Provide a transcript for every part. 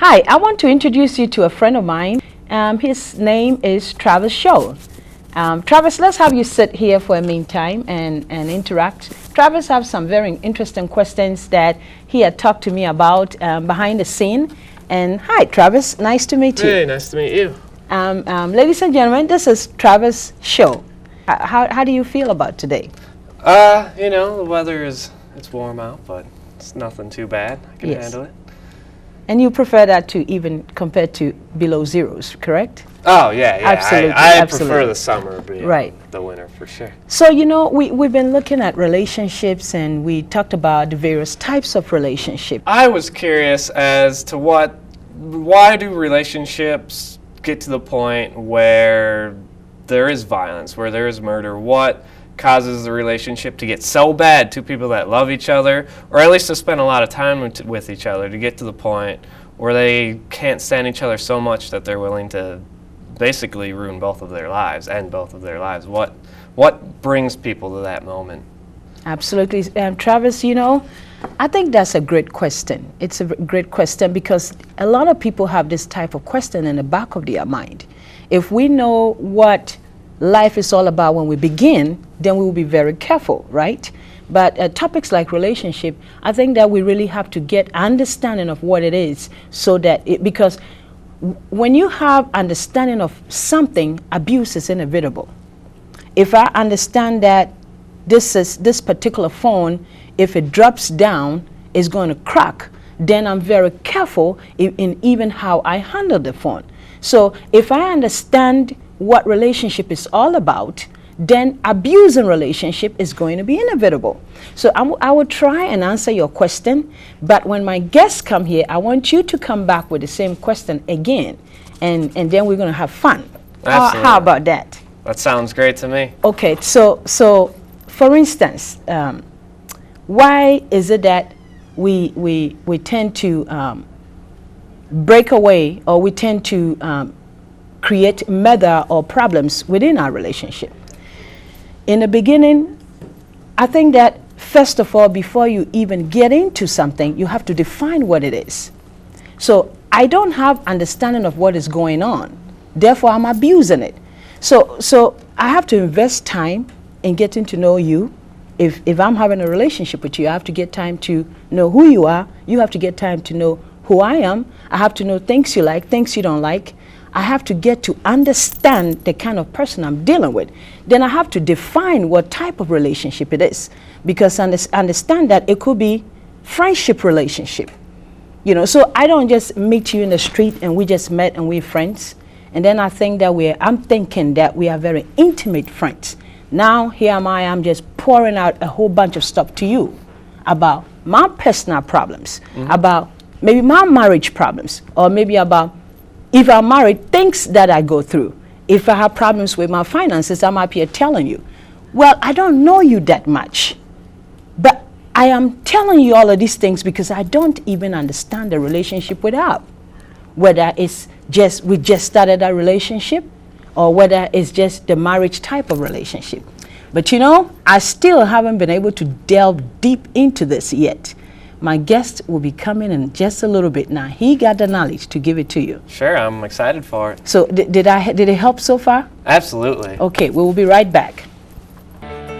Hi, I want to introduce you to a friend of mine. His name is Travis Shaw. Travis, let's have you sit here for a meantime and interact. Travis has some very interesting questions that he had talked to me about behind the scene. And hi, Travis, nice to meet you. Hey, nice to meet you. Ladies and gentlemen, this is Travis Shaw. How do you feel about today? You know, the weather it's warm out, but it's nothing too bad. I can handle it. And you prefer that to even compared to below zeros, correct? Oh, yeah. Absolutely. I prefer the summer beyond the winter, for sure. So, you know, we've been looking at relationships, and we talked about the various types of relationships. I was curious as to why do relationships get to the point where there is violence, where there is murder? What causes the relationship to get so bad, two people that love each other, or at least to spend a lot of time with each other, to get to the point where they can't stand each other so much that they're willing to basically ruin both of their lives, end both of their lives? What brings people to that moment? Absolutely. Travis, you know, I think that's a great question. It's a great question because a lot of people have this type of question in the back of their mind. If we know what life is all about when we begin, then we will be very careful, right? But topics like relationship, I think that we really have to get understanding of what it is, so that because when you have understanding of something, abuse is inevitable. If I understand that this particular phone, if it drops down, is going to crack, then I'm very careful in even how I handle the phone. So if I understand what relationship is all about, then abuse in relationship is going to be inevitable. So I will try and answer your question, but when my guests come here, I want you to come back with the same question again, and then we're going to have fun. How about that? That sounds great to me. Okay, so for instance, why is it that we tend to break away, or we tend to create murder or problems within our relationship? In the beginning, I think that first of all, before you even get into something, you have to define what it is. So I don't have understanding of what is going on, therefore I'm abusing it. So I have to invest time in getting to know you. If I'm having a relationship with you, I have to get time to know who you are. You have to get time to know who I am. I have to know things you like, things you don't like. I have to get to understand the kind of person I'm dealing with. Then I have to define what type of relationship it is, because understand that it could be friendship relationship. You know, so I don't just meet you in the street and we just met and we're friends. And then I think that I'm thinking that we are very intimate friends. Now here am I, I'm just pouring out a whole bunch of stuff to you about my personal problems, about maybe my marriage problems, or maybe about, if I'm married, things that I go through. If I have problems with my finances, I'm up here telling you. Well, I don't know you that much, but I am telling you all of these things because I don't even understand the relationship without. Whether it's just, we just started a relationship, or whether it's just the marriage type of relationship. But you know, I still haven't been able to delve deep into this yet. My guest will be coming in just a little bit now. He got the knowledge to give it to you. Sure, I'm excited for it. So did it help so far? Absolutely. Okay, we will be right back.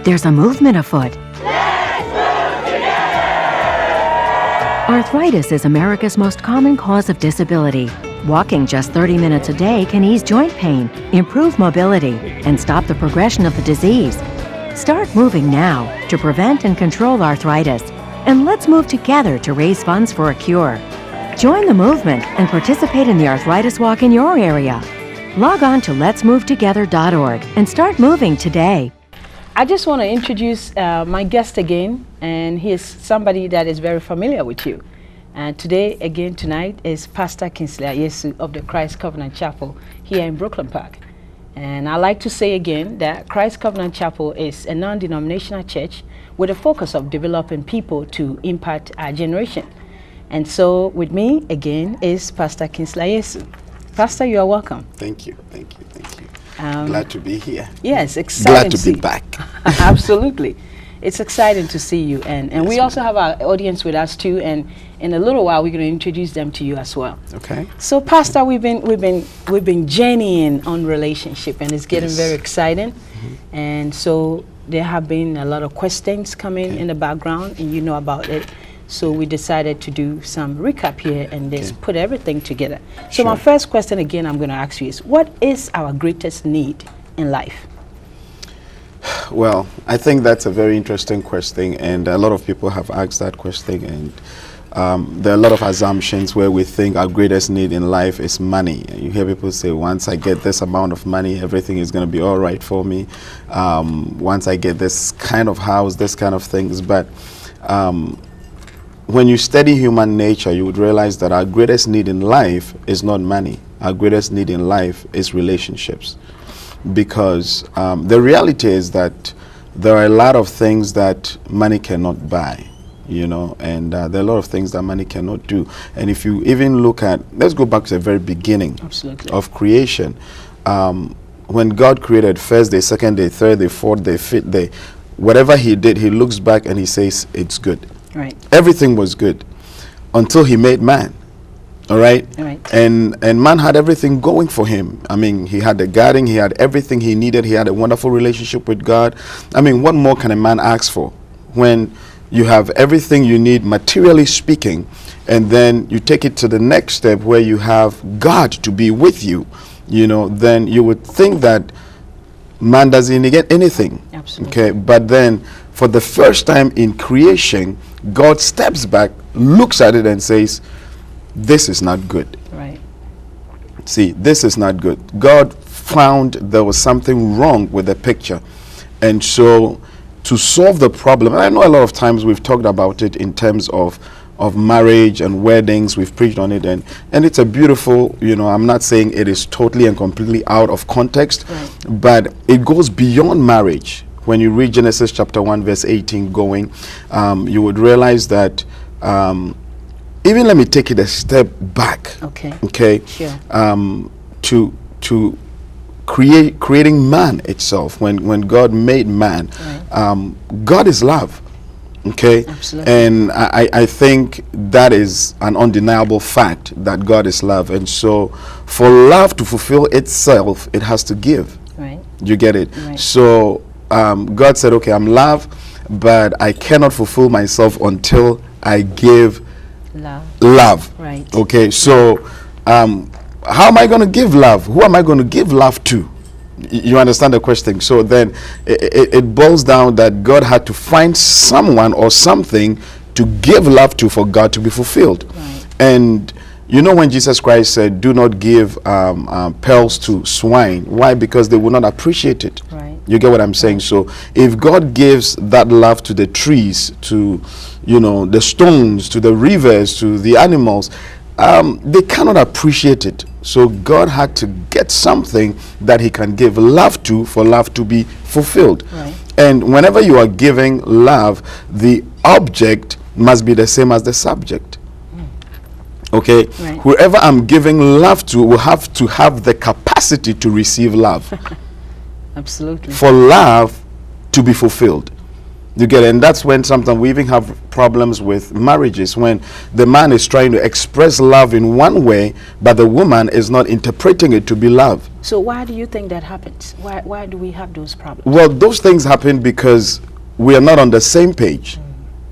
There's a movement afoot. Let's move together! Arthritis is America's most common cause of disability. Walking just 30 minutes a day can ease joint pain, improve mobility, and stop the progression of the disease. Start moving now to prevent and control arthritis. And let's move together to raise funds for a cure. Join the movement and participate in the arthritis walk in your area. Log on to letsmovetogether.org and start moving today. I just want to introduce my guest again, and he is somebody that is very familiar with you. And tonight is Pastor Kingsley Ayesu of the Christ Covenant Chapel here in Brooklyn Park. And I like to say again that Christ Covenant Chapel is a non-denominational church with a focus of developing people to impact our generation. And so with me again is Pastor Kingsley Ayesu. Pastor, you are welcome. Thank you. Glad to be here. Yes, exciting. Glad to be back. Absolutely. it's exciting to see you, and we also have our audience with us too, and in a little while we're going to introduce them to you as well. Okay. So, Pastor, we've been journeying on relationship, and it's getting very exciting. And so there have been a lot of questions coming in the background, and you know about it. So we decided to do some recap here and just put everything together. So my first question again I'm going to ask you is, what is our greatest need in life? Well, I think that's a very interesting question, and a lot of people have asked that question, and there are a lot of assumptions where we think our greatest need in life is money. You hear people say, once I get this amount of money, everything is going to be all right for me. Once I get this kind of house, this kind of things. But when you study human nature, you would realize that our greatest need in life is not money. Our greatest need in life is relationships. Because the reality is that there are a lot of things that money cannot buy, you know, and there are a lot of things that money cannot do. And if you even look at, let's go back to the very beginning of creation. When God created first day, second day, third day, fourth day, fifth day, whatever he did, he looks back and he says, it's good. Right. Everything was good until he made man. All right. Right. And man had everything going for him. I mean, he had the garden, he had everything he needed, he had a wonderful relationship with God. I mean, what more can a man ask for when you have everything you need, materially speaking, and then you take it to the next step where you have God to be with you, you know, then you would think that man doesn't get anything. Absolutely. Okay, but then for the first time in creation, God steps back, looks at it and says, this is not good. Right. See, this is not good. God found there was something wrong with the picture. And so to solve the problem, and I know a lot of times we've talked about it in terms of marriage and weddings, we've preached on it, and it's a beautiful, you know, I'm not saying it is totally and completely out of context, but it goes beyond marriage. When you read Genesis chapter 1 verse 18 going, you would realize that even let me take it a step back. Okay. Sure. To creating man itself, when God made man, God is love. Okay. Absolutely. And I think that is an undeniable fact that God is love. And so for love to fulfill itself, it has to give. Right. You get it? Right. So God said, okay, I'm love, but I cannot fulfill myself until I give love. Right. Okay, so how am I going to give love? Who am I going to give love to? You understand the question? So then it boils down that God had to find someone or something to give love to for God to be fulfilled. Right. And you know, when Jesus Christ said, do not give pearls to swine. Why? Because they will not appreciate it. Right. You get what I'm saying? So if God gives that love to the trees, to, you know, the stones, to the rivers, to the animals, they cannot appreciate it. So God had to get something that he can give love to for love to be fulfilled. Right. And whenever you are giving love, the object must be the same as the subject. Okay, Right. whoever I'm giving love to will have to have the capacity to receive love Absolutely. for love to be fulfilled. You get it? And that's when sometimes we even have problems with marriages, when the man is trying to express love in one way, but the woman is not interpreting it to be love. So why do you think that happens? Why do we have those problems? Well, those things happen because we are not on the same page.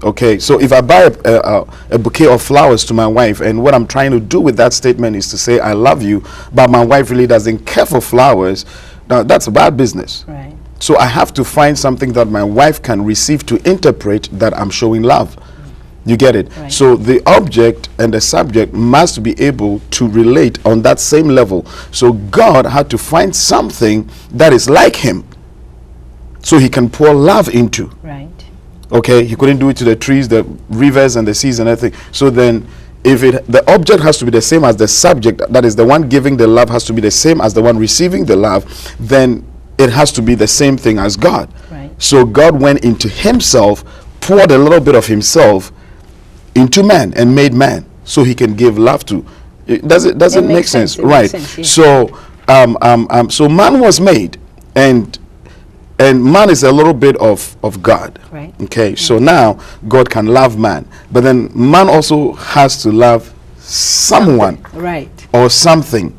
Okay, so if I buy a bouquet of flowers to my wife, and what I'm trying to do with that statement is to say I love you, but my wife really doesn't care for flowers, now that's a bad business. Right. So I have to find something that my wife can receive to interpret that I'm showing love. You get it? Right. So the object and the subject must be able to relate on that same level. So God had to find something that is like him, so he can pour love into. Right. Okay, he couldn't do it to the trees, the rivers, and the seas and everything. So then, if the object has to be the same as the subject, that is, the one giving the love has to be the same as the one receiving the love, then it has to be the same thing as God. Right. So God went into himself, poured a little bit of himself into man, and made man, so he can give love to. Does it make makes sense? It Right. makes sense, yeah. So so man was made, and And man is a little bit of God. Right. Okay, so now God can love man, but then man also has to love someone Right. or something.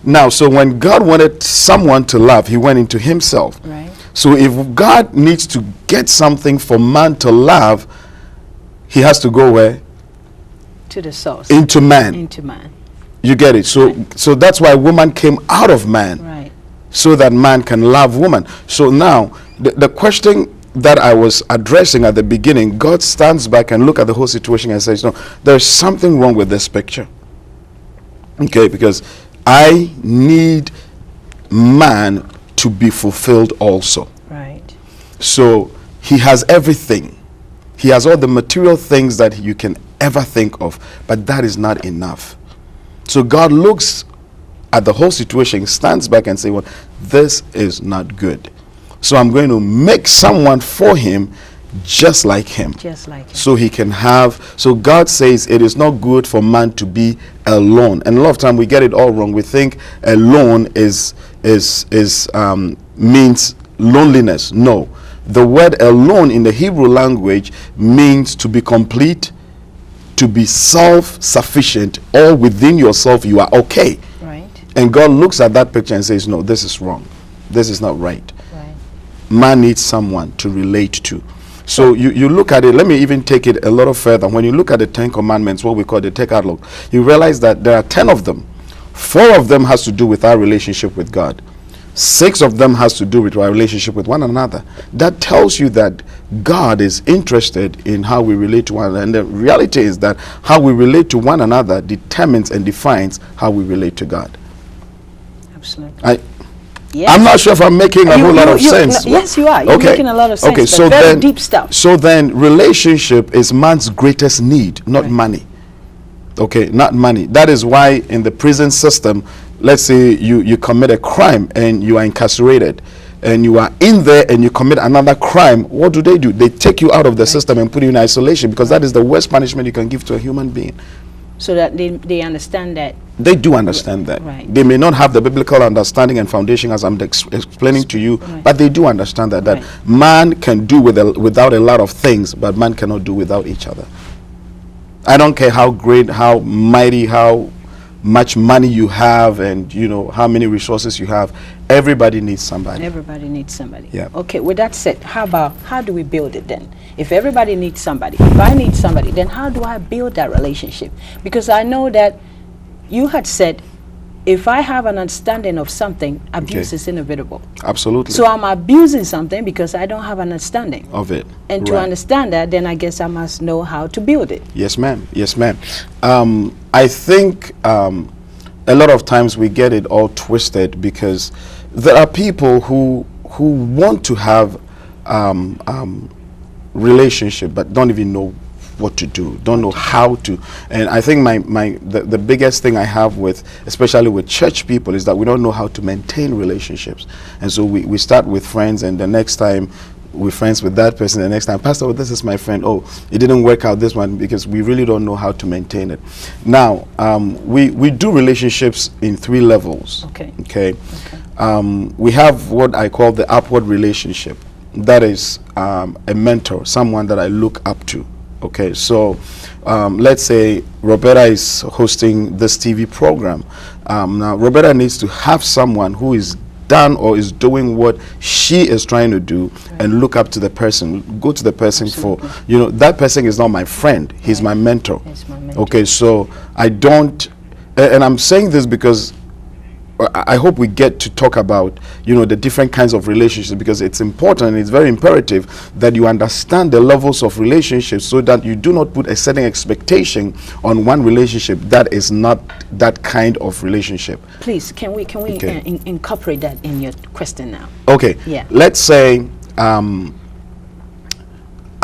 Now, so when God wanted someone to love, he went into himself. Right. So if God needs to get something for man to love, he has to go where? To the source. Into man. Into man. You get it? So Right. so that's why woman came out of man. Right. So that man can love woman. So now, the question that I was addressing at the beginning, God stands back and look at the whole situation and says, no, there's something wrong with this picture. Okay, because I need man to be fulfilled also. Right. So he has everything. He has all the material things that you can ever think of, but that is not enough. So God looks at the whole situation, stands back and say, well, this is not good. So I'm going to make someone for him just like him. Just like him. So he can have, so God says it is not good for man to be alone. And a lot of time we get it all wrong. We think alone means loneliness. No. The word alone in the Hebrew language means to be complete, to be self-sufficient, or within yourself you are okay. Right. And God looks at that picture and says, no, this is wrong. This is not right. Right. Man needs someone to relate to. So you look at it, let me even take it a little further. When you look at the 10 Commandments, what we call the Decalogue, you realize that there are 10 of them. 4 of them has to do with our relationship with God. 6 of them has to do with our relationship with one another. That tells you that God is interested in how we relate to one another. And the reality is that how we relate to one another determines and defines how we relate to God. Absolutely. Yes. I'm not sure if I'm making a whole lot of sense. Yes, you are. You're making a lot of sense. Okay, but so very then, deep stuff. So then, relationship is man's greatest need, not Right. money. Okay, not money. That is why in the prison system, let's say you commit a crime and you are incarcerated, and you are in there and you commit another crime. What do? They take you out of the system and put you in isolation, because that is the worst punishment you can give to a human being. So that they understand that. They do understand that. Right. They may not have the biblical understanding and foundation as I'm explaining to you, Right. but they do understand that Right. man can do without a lot of things, but man cannot do without each other. I don't care how great, how mighty, how much money you have, and you know how many resources you have. Everybody needs somebody. Everybody needs somebody. Yeah. Okay, with that said, how do we build it then? If everybody needs somebody, if I need somebody, then how do I build that relationship? Because I know that you had said, if I have an understanding of something, abuse Okay. is inevitable. Absolutely. So I'm abusing something because I don't have an understanding. Of it. And to Right. understand that, then I guess I must know how to build it. Yes, ma'am. Yes, ma'am. I think a lot of times we get it all twisted, because there are people who want to have relationship but don't even know what to do, don't know how to. And I think the biggest thing I have with, especially with church people, is that we don't know how to maintain relationships. And so we start with friends, and the next time we're friends with that person, the next time, Pastor, this is my friend, oh, it didn't work out this one, because we really don't know how to maintain it. Now, we do relationships in 3 levels. Okay. We have what I call the upward relationship. That is a mentor, someone that I look up to. Okay, so let's say Roberta is hosting this TV program. Now, Roberta needs to have someone who is done or is doing what she is trying to do, and look up to the person, go to the person. Absolutely. For, you know, that person is not my friend, he's my mentor. He's my mentor. Okay, so I don't, and I'm saying this because I hope we get to talk about, you know, the different kinds of relationships, because it's important and it's very imperative that you understand the levels of relationships, so that you do not put a certain expectation on one relationship that is not that kind of relationship. Please, can we Okay. incorporate that in your question now? Okay, Yeah. let's say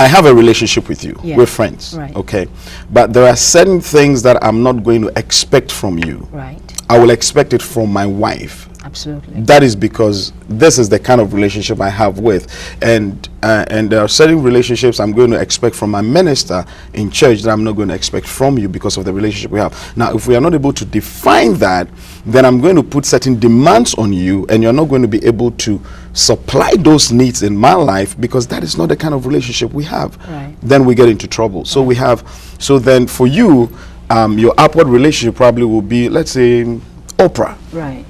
I have a relationship with you. Yeah. We're friends. Right. Okay, but there are certain things that I'm not going to expect from you. Right. I will expect it from my wife. Absolutely. That is because this is the kind of relationship I have with, and there are certain relationships I'm going to expect from my minister in church that I'm not going to expect from you because of the relationship we have. Now, if we are not able to define that, then I'm going to put certain demands on you, and you're not going to be able to supply those needs in my life because that is not the kind of relationship we have. Right. Then we get into trouble. So we have. So then, for you, your upward relationship probably will be, let's say, Oprah. Right.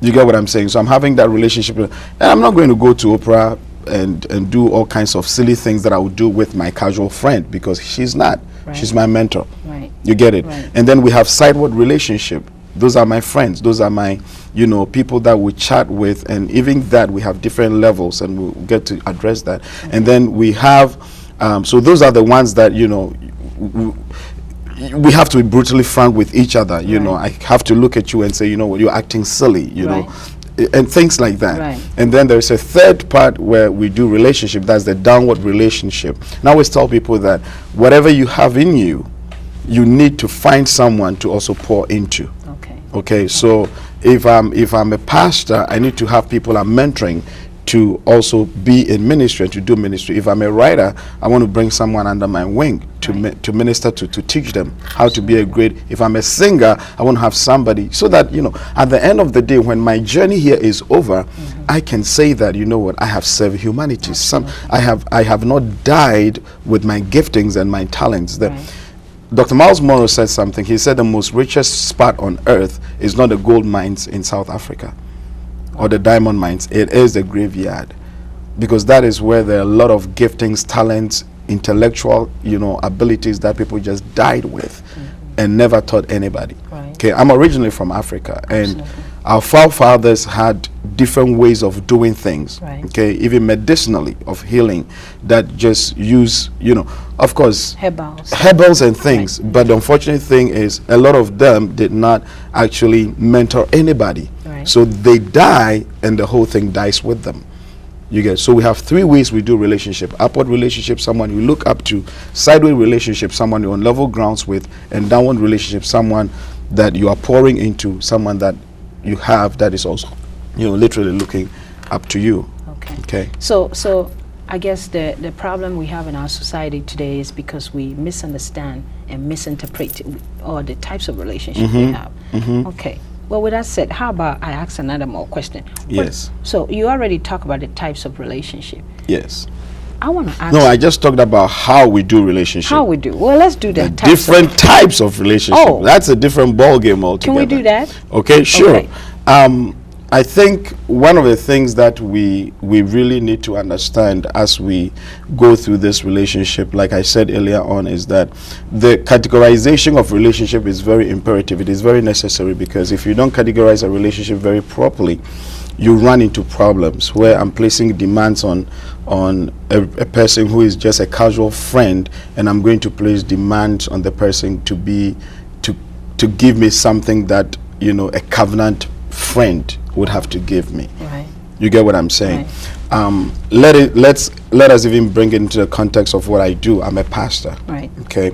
You get what I'm saying? So I'm having that relationship, and I'm not going to go to Oprah and do all kinds of silly things that I would do with my casual friend because she's not. Right. She's my mentor. Right. You get it? Right. And then we have sideward relationship. Those are my friends. Those are my, people that we chat with, and even that we have different levels, and we'll get to address that. Okay. And then we have, so those are the ones that, we have to be brutally frank with each other. You know, I have to look at you and say, you know what, you're acting silly, know, and things like that. Right. And then there's a third part where we do relationship. That's the downward relationship. Now, I always tell people that whatever you have in you, you need to find someone to also pour into. Okay, so if I'm a pastor, I need to have people I'm mentoring to also be in ministry and to do ministry. If I'm a writer, I want to bring someone under my wing to minister to teach them how to be a great. If I'm a singer, I want to have somebody so that at the end of the day, when my journey here is over, I can say that I have served humanity. I have not died with my giftings and my talents. Dr. Miles Monroe said something. He said the most richest spot on earth is not the gold mines in South Africa or the diamond mines. It is the graveyard, because that is where there are a lot of giftings, talents, intellectual, abilities that people just died with and never taught anybody. Okay, I'm originally from Africa, and our forefathers had different ways of doing things. Okay, even medicinally, of healing, that just use, of course, herbals and things. But the unfortunate thing is, a lot of them did not actually mentor anybody. So they die, and the whole thing dies with them. You get. So we have three ways we do relationship: upward relationship, someone you look up to; sideways relationship, someone you're on level grounds with; and downward relationship, someone that you are pouring into, someone that you have that is also, literally looking up to you. Okay. So I guess the problem we have in our society today is because we misunderstand and misinterpret all the types of relationships we have. Okay. Well, with that said, how about I ask another more question? Yes. So you already talked about the types of relationship. Yes. I want to ask. No, I just talked about how we do relationship. How we do. Well, let's do that. Different types of relationship. Oh. That's a different ball game altogether. Can we do that? Okay, sure. Okay. I think one of the things that we really need to understand as we go through this relationship, like I said earlier on, is that the categorization of relationship is very imperative. It is very necessary, because if you don't categorize a relationship very properly, you run into problems where I'm placing demands on a person who is just a casual friend, and I'm going to place demands on the person to give me something that a covenant friend would have to give me. You get what I'm saying? Let us even bring it into the context of what I do. I'm a pastor. Okay.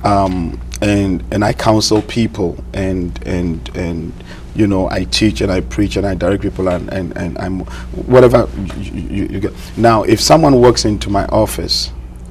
And I counsel people, and I teach and I preach and I direct people, and I'm whatever you get. Now, if someone walks into my office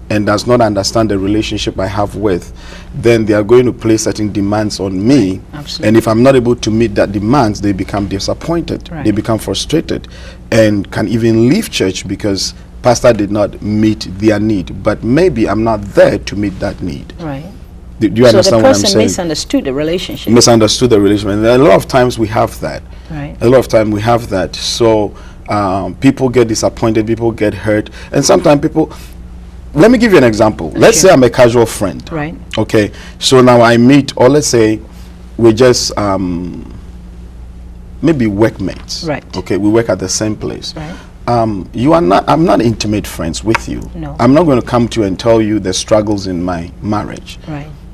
and does not understand the relationship I have with, then they are going to place certain demands on me. And if I'm not able to meet that demands, they become disappointed. They become frustrated, and can even leave church because pastor did not meet their need. But maybe I'm not there to meet that need. Do you understand what I'm saying? So the person misunderstood the relationship. Misunderstood the relationship. And a lot of times we have that. A lot of time we have that. So people get disappointed, people get hurt, and sometimes people. Let me give you an example. Let's say I'm a casual friend. Okay. So now I meet, or let's say we just maybe workmates. Okay. We work at the same place. You are not. I'm not intimate friends with you. No. I'm not going to come to you and tell you the struggles in my marriage.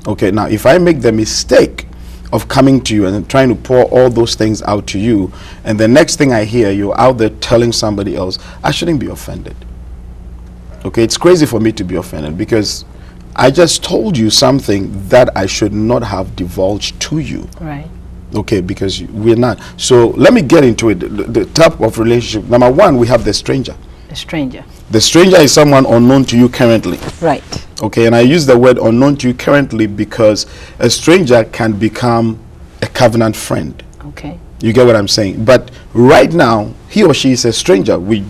Okay. Now, if I make the mistake of coming to you and trying to pour all those things out to you, and the next thing I hear, you're out there telling somebody else, I shouldn't be offended. Okay, it's crazy for me to be offended, because I just told you something that I should not have divulged to you. Okay, because we're not. So let me get into it. The type of relationship. Number one, we have the stranger. A stranger. The stranger is someone unknown to you currently. Right. Okay, and I use the word unknown to you currently because a stranger can become a covenant friend. Okay. You get what I'm saying? But right now, he or she is a stranger. We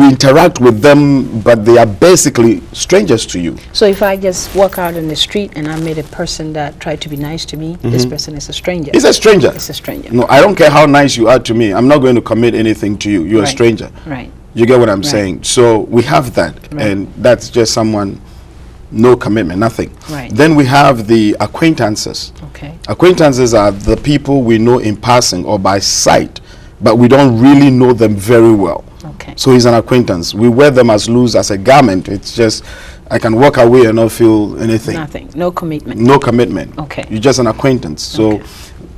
interact with them, but they are basically strangers to you. So if I just walk out in the street and I meet a person that tried to be nice to me, this person is a stranger. It's a stranger. It's a stranger. No, I don't care how nice you are to me. I'm not going to commit anything to you. You're a Right. stranger. Right. You get what I'm Right. saying? So we have that, Right. and that's just someone, no commitment, nothing. Right. Then we have the acquaintances. Okay. Acquaintances are the people we know in passing or by sight, but we don't really know them very well. Okay. So he's an acquaintance. We wear them as loose as a garment. It's just, I can walk away and not feel anything. Nothing. No commitment. No commitment. Okay. You're just an acquaintance. So Okay.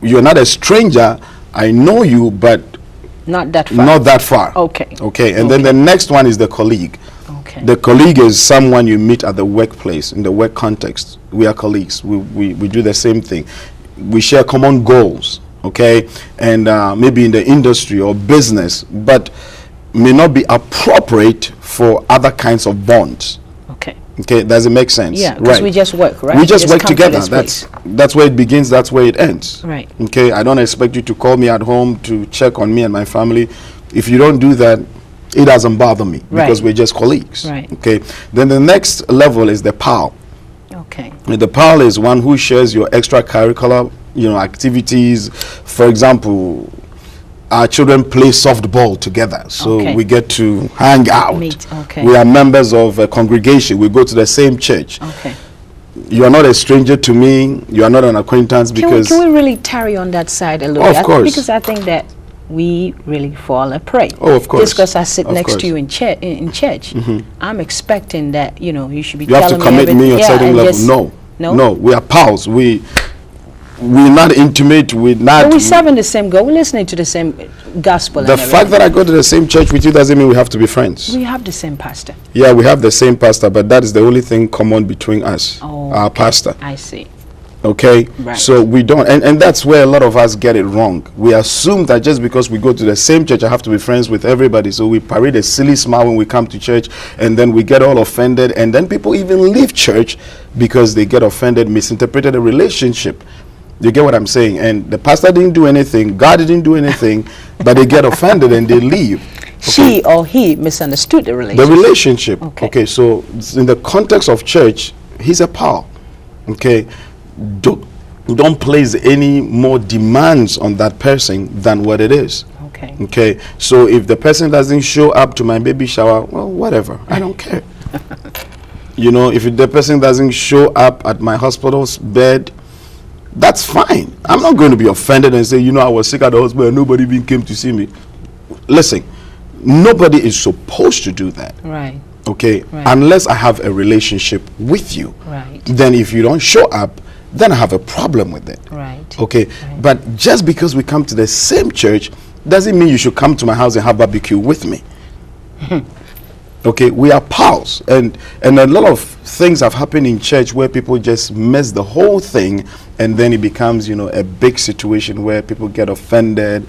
you're not a stranger. I know you, but Not that far. not that far. Okay. Okay. And then Okay. the next one is the colleague. Okay. The colleague is someone you meet at the workplace, in the work context. We are colleagues. We do the same thing. We share common goals, okay? And maybe in the industry or business, but may not be appropriate for other kinds of bonds. Okay. Okay, does it make sense? Yeah, because we just work, right? We just work come to together. this place. That's where it begins, that's where it ends. Right. Okay, I don't expect you to call me at home to check on me and my family. If you don't do that, it doesn't bother me because Right. we're just colleagues. Right. Okay. Then the next level is the pal. Okay. The pal is one who shares your extracurricular, activities. For example, our children play softball together, so Okay. we get to hang out. Meet, okay. We are members of a congregation. We go to the same church. Okay. You are not a stranger to me. You are not an acquaintance because Can we really tarry on that side a little Of bit? course. Because I think that we really fall a prey. Oh, of course. Just because I sit Of next course. to you in church, I'm expecting that you should be you have to telling me commit me on everything. certain and level. just- No, No? we are pals. We're not intimate. We're not. But we're serving the same goal. We're listening to the same gospel. The and fact everything. that I go to the same church with you doesn't mean we have to be friends. We have the same pastor. Yeah, we have the same pastor, but that is the only thing common between us, Oh, our okay. pastor. I see. Okay? Right. So we don't, and that's where a lot of us get it wrong. We assume that just because we go to the same church, I have to be friends with everybody. So we parade a silly smile when we come to church, and then we get all offended, and then people even leave church because they get offended, misinterpreted a relationship. You get what I'm saying? And the pastor didn't do anything, God didn't do anything, but they get offended and they leave. She or he misunderstood the The relationship. relationship. Okay. Okay, so in the context of church, he's a pal. Okay, don't place any more demands on that person than what it is. Okay. Okay, so if the person doesn't show up to my baby shower, well, whatever, I don't care. If the person doesn't show up at my hospital's bed, that's fine. I'm not going to be offended and say, I was sick at the hospital and nobody even came to see me. Listen, nobody is supposed to do that. Right. Okay, Right. unless I have a relationship with you. Right. Then if you don't show up, then I have a problem with it. Right. Okay, but just because we come to the same church doesn't mean you should come to my house and have barbecue with me. Okay, we are pals, and a lot of things have happened in church where people just mess the whole thing, and then it becomes a big situation where people get offended.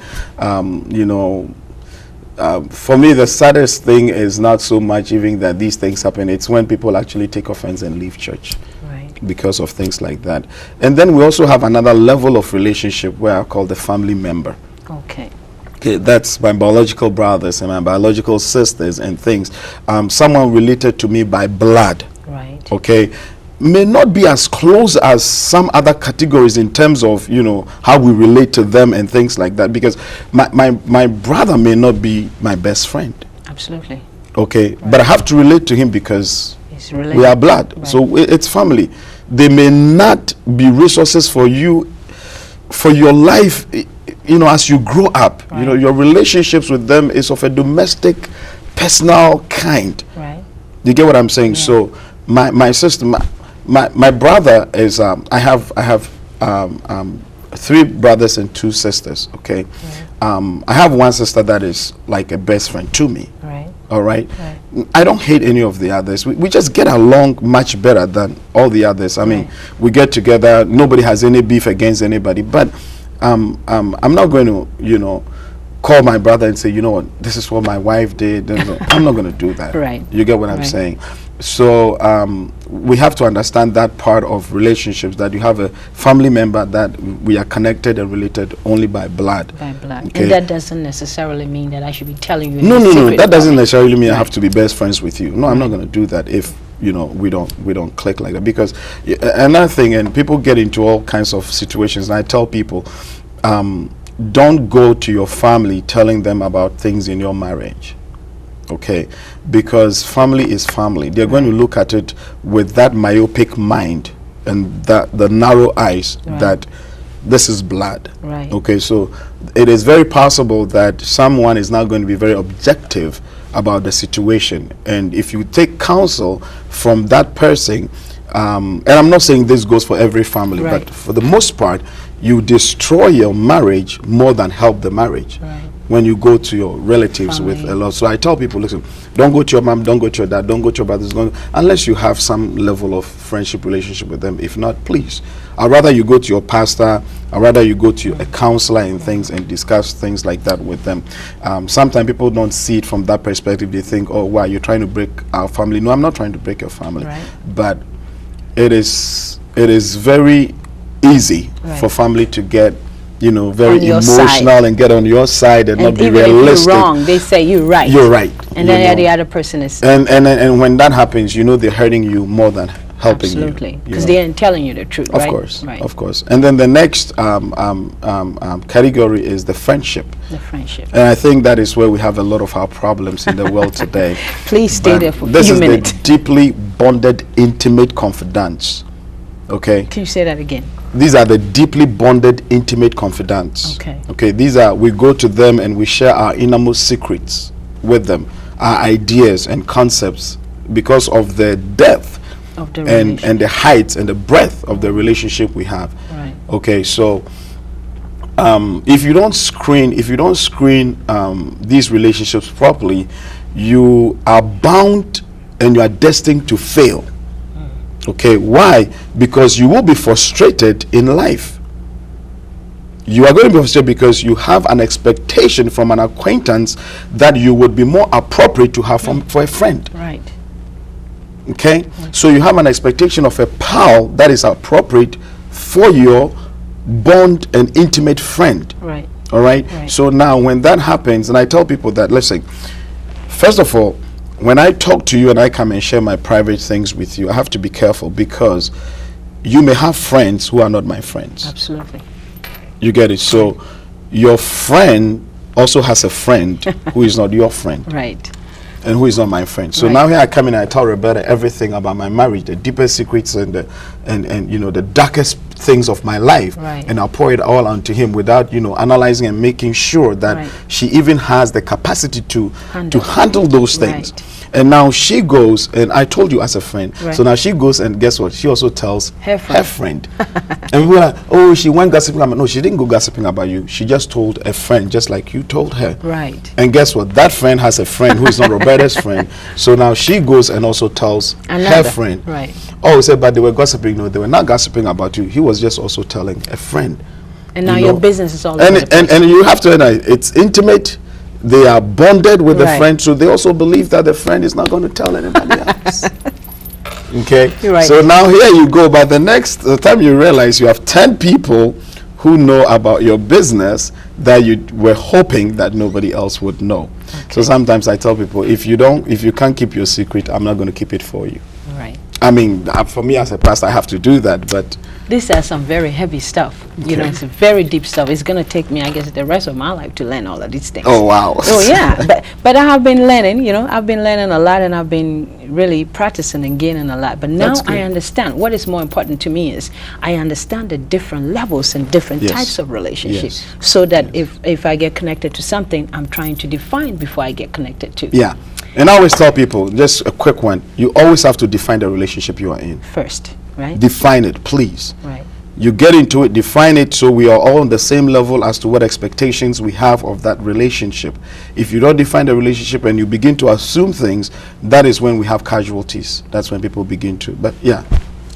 For me, the saddest thing is not so much even that these things happen, it's when people actually take offense and leave church Right. because of things like that. And then we also have another level of relationship where I call the family member. Okay. Okay, that's my biological brothers and my biological sisters and things. Someone related to me by blood, Right. okay, may not be as close as some other categories in terms of how we relate to them and things like that, because my brother may not be my best friend, Absolutely. okay, but I have to relate to him because It's related. we are blood. Right. So it's family. They may not be resources for you for your life, as you grow up. Right. Your relationships with them is of a domestic, personal kind. Right. You get what I'm saying? So my sister, my brother is I have 3 brothers and 2 sisters. Okay, I have one sister that is like a best friend to me. Right. All right? Right. I don't hate any of the others. We just get along much better than all the others. I mean, we get together. Nobody has any beef against anybody. But I'm not going to, you know, call my brother and say, you know what, this is what my wife did. I'm not going to do that. Right. You get what I'm Right. saying? So we have to understand that part of relationships, that you have a family member that we are connected and related only by blood. By blood. Okay. And that doesn't necessarily mean that I should be telling you No, any no, no. secret That about doesn't it. necessarily mean I Right. have to be best friends with you. No, I'm not going to do that if, you know, we don't click like that. Because another thing, and people get into all kinds of situations, and I tell people, don't go to your family telling them about things in your marriage. Okay, because family is family. They're going to look at it with that myopic mind and that the narrow eyes, Right. that this is blood. Right. Okay, so it is very possible that someone is not going to be very objective about the situation, and if you take counsel from that person, and I'm not saying this goes for every family, Right. but for the most part, you destroy your marriage more than help the marriage. Right. When you go to your relatives with Family. a lot. So I tell people, listen, don't go to your mom, don't go to your dad, don't go to your brothers, unless you have some level of friendship relationship with them. If not, please. I'd rather you go to your pastor, I'd rather you go to a counselor and things and discuss things like that with them. Sometimes people don't see it from that perspective. They think, oh, wow, you're trying to break our family. No, I'm not trying to break your family. Right. But it is very easy Right. for family to get, you know, very On your emotional side. and get on your side and, not And be even if realistic. you're wrong, they say you're right. You're right. And you then know. the other person is And when that happens, you know they're hurting you more than helping absolutely you. because know. they ain't telling you the truth, Of right? course, Right. of course. And then the next category is the friendship. The friendship. And I think that is where we have a lot of our problems in the world today. Please stay But there for a this few is minutes. the deeply bonded, intimate confidants. Okay? Can you say that again? These are the deeply bonded, intimate confidants. Okay. Okay, these are, we go to them and we share our innermost secrets with them, our ideas and concepts, because of the depth Of the and relationship. the height and the breadth of the relationship we have. Right. Okay, so if you don't screen these relationships properly, you are bound and you are destined to fail. Okay, why? Because you will be frustrated in life. You are going to be frustrated because you have an expectation from an acquaintance that you would be more appropriate to have for a friend. Right. Okay, so you have an expectation of a pal that is appropriate for your bond and intimate friend. Right. All right? Right. So now when that happens, and I tell people that, listen, first of all, when I talk to you and I come and share my private things with you, I have to be careful because you may have friends who are not my friends. Absolutely. You get it? So your friend also has a friend who is not your friend Right. and who is not my friend. So Right. now here I come in and I tell Roberta everything about my marriage, the deepest secrets and the you know, the darkest things of my life. Right. And I'll pour it all onto him without, you know, analyzing and making sure that Right. she even has the capacity to Handle. handle those things. Right. And now she goes, and I told you as a friend. Right. So now she goes and guess what? She also tells Her friend. and we were like, oh, she went gossiping about. No, she didn't go gossiping about you. She just told a friend, just like you told her. Right. And guess what? That friend has a friend who is not Roberta's friend. So now she goes and also tells her Another. friend. Right. Oh, he said, but they were gossiping. No, they were not gossiping about you. He was just also telling a friend. And now You your know, business is all And over the place. and you have to realize it's intimate. They are bonded with the Right. friend, so they also believe that the friend is not going to tell anybody else. Okay. You're right. So now here you go. But the time you realize you have 10 people who know about your business that you were hoping that nobody else would know. So sometimes I tell people, if you can't keep your secret, I'm not going to keep it for you. Right. I mean, for me as a pastor, I have to do that. But These are some very heavy stuff. You know, Okay. it's very deep stuff. It's going to take me, I guess, the rest of my life to learn all of these things. oh wow. Oh yeah, but I have been learning. You know, I've been learning a lot, and I've been really practicing and gaining a lot. But now That's good. I understand. What is more important to me is I understand the different levels and different Yes. types of relationships, Yes. so that if I get connected to something, I'm trying to define before I get connected to. Yeah. And I always tell people, just a quick one, you always have to define the relationship you are in. First, right? Define it, please. Right. You get into it, define it, so we are all on the same level as to what expectations we have of that relationship. If you don't define the relationship and you begin to assume things, that is when we have casualties. That's when people begin to. But yeah.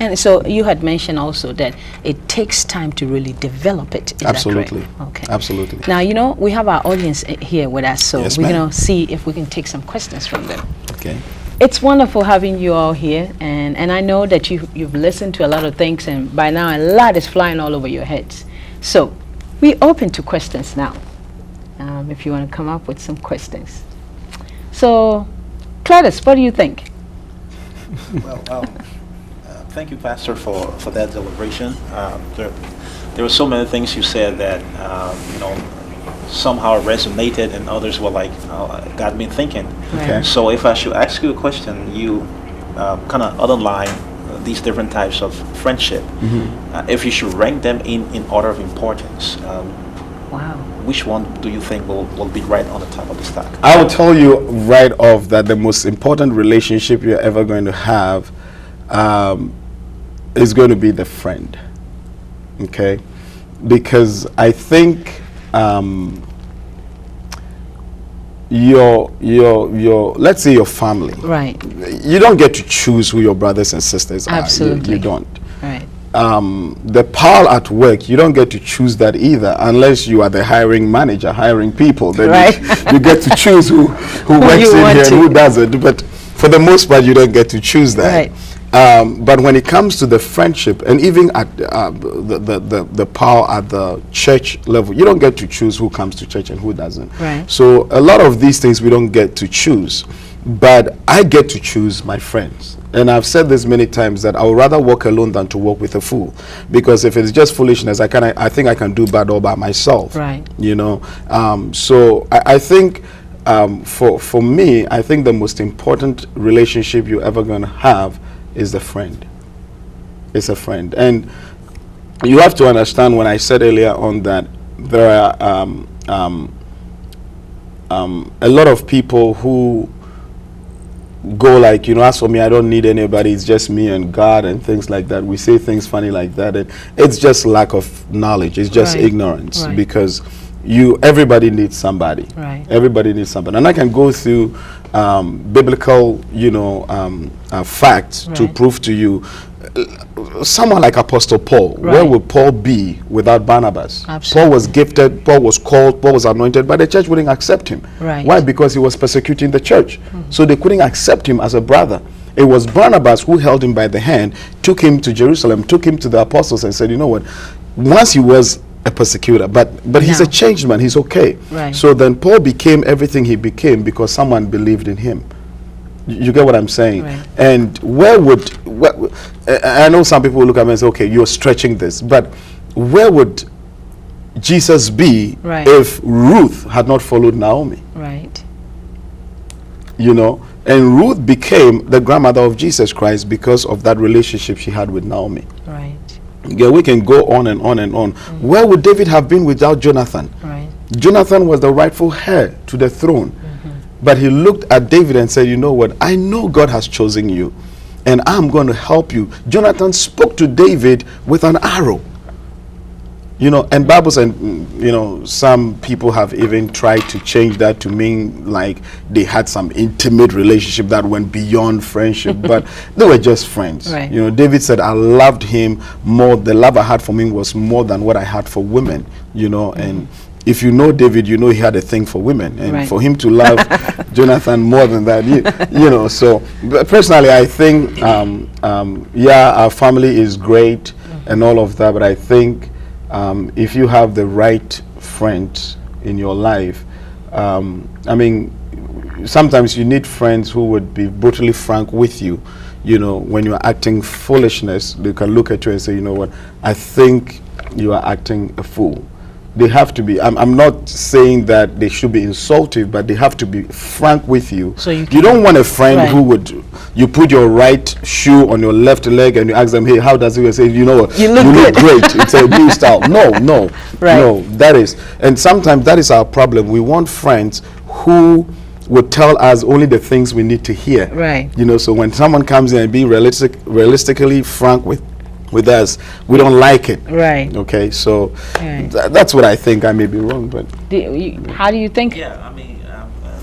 And so you had mentioned also that it takes time to really develop it. Is Absolutely. That correct? Okay. Absolutely. Now, you know, we have our audience here with us, so Yes, we're ma'am. going to see if we can take some questions from them. Okay. It's wonderful having you all here, and I know that you've listened to a lot of things, and by now a lot is flying all over your heads. So we're open to questions now, if you want to come up with some questions. So, Gladys, what do you think? Well, thank you, Pastor, for that deliberation. There were so many things you said that somehow resonated, and others were like, got me thinking. Okay. So if I should ask you a question, you kind of underline these different types of friendship. If you should rank them in order of importance, Wow. which one do you think will be right on the top of the stack? I will tell you right off that the most important relationship you're ever going to have is going to be the friend. Okay? Because I think your let's say your family. Right. You don't get to choose who your brothers and sisters are. Absolutely. You don't. Right. The pal at work, you don't get to choose that either, unless you are the hiring manager, hiring people. Then Right. you get to choose who works you in want here and to. who doesn't. But for the most part, you don't get to choose that. Right. But when it comes to the friendship, and even at the pal at the church level, you don't get to choose who comes to church and who doesn't. Right. So a lot of these things we don't get to choose. But I get to choose my friends. And I've said this many times that I would rather walk alone than to walk with a fool. Because if it's just foolishness, I think I can do bad all by myself. Right. You know. So I think for me, I think the most important relationship you're ever going to have is a friend. It's a friend. And you have to understand, when I said earlier on that there are a lot of people who go like, as for me, I don't need anybody, it's just me and God and things like that. We say things funny like that, and it's just lack of knowledge. It's just Right. ignorance. Right. Because everybody needs somebody. Right. Everybody needs somebody. And I can go through biblical, facts to Right. prove to you. Someone like Apostle Paul, where Right. would Paul be without Barnabas? Absolutely. Paul was gifted, Paul was called, Paul was anointed, but the church wouldn't accept him. Right. Why? Because he was persecuting the church. So they couldn't accept him as a brother. It was Barnabas who held him by the hand, took him to Jerusalem, took him to the apostles and said, you know what, once he was a persecutor, but he's a Now. changed man, he's okay. Right. So then Paul became everything he became because someone believed in him. You get what I'm saying? Right. And I know some people will look at me and say, okay, you're stretching this, but where would Jesus be Right. if Ruth had not followed Naomi? Right. And Ruth became the grandmother of Jesus Christ because of that relationship she had with Naomi. Right. Yeah, we can go on and on and on. Where would David have been without Jonathan? Right. Jonathan was the rightful heir to the throne. But he looked at David and said, you know what, I know God has chosen you and I'm going to help you. Jonathan spoke to David with an arrow. And Bible said, some people have even tried to change that to mean like they had some intimate relationship that went beyond friendship, but they were just friends. Right. David said, I loved him more. The love I had for him was more than what I had for women, and if you know David, you know he had a thing for women, and Right. for him to love Jonathan more than that, so but personally, I think, our family is great and all of that, but I think if you have the right friends in your life, sometimes you need friends who would be brutally frank with you. When you're acting foolishness, they can look at you and say, you know what, I think you are acting a fool. They have to be, I'm not saying that they should be insultive, but they have to be frank with you. So you don't want a friend Right. who you put your right shoe on your left leg and you ask them, hey, how does it? Say, you know what, You look good." great. It's a new style. No, Right. no, that is, and sometimes that is our problem. We want friends who would tell us only the things we need to hear. Right. So when someone comes in and be realistically frank with with us, we don't like it. Right. Okay, so Right. that's what I think. I may be wrong, but How do you think? Yeah, I mean,